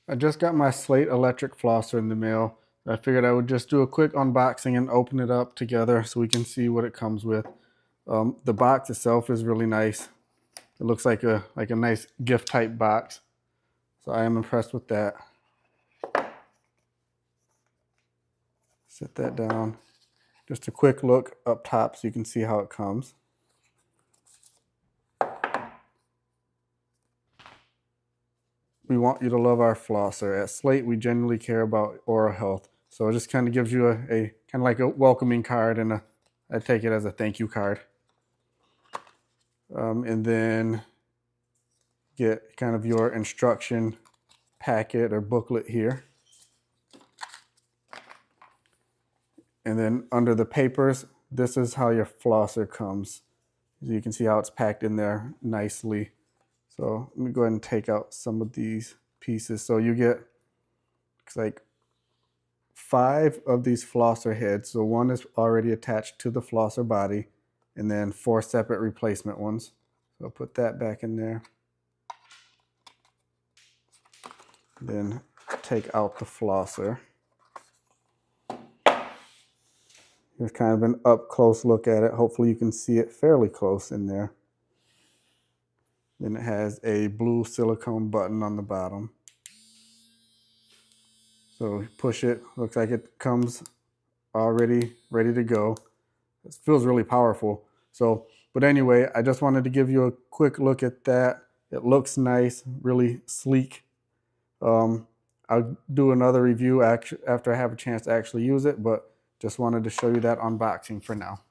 I just got my Slate Electric Flosser in the mail. I figured I would just do a quick unboxing and open it up together so we can see what it comes with. The box itself is really nice. It looks like a nice gift type box. So I am impressed with that. Set that down. Just a quick look up top so you can see how it comes. We want you to love our flosser. At Slate, we genuinely care about oral health. So it just kind of gives you a kind of like a welcoming card, and I take it as a thank you card. And then get kind of your instruction packet or booklet here. And then under the papers, this is how your flosser comes. You can see how it's packed in there nicely. So let me go ahead and take out some of these pieces. So you get, looks like 5 of these flosser heads. So one is already attached to the flosser body, and then 4 separate replacement ones. So I'll put that back in there. Then take out the flosser. Here's kind of an up close look at it. Hopefully you can see it fairly close in there. Then it has a blue silicone button on the bottom. So push it, looks like it comes already ready to go. It feels really powerful. So, but anyway, I just wanted to give you a quick look at that. It looks nice, really sleek. I'll do another review after I have a chance to actually use it, but just wanted to show you that unboxing for now.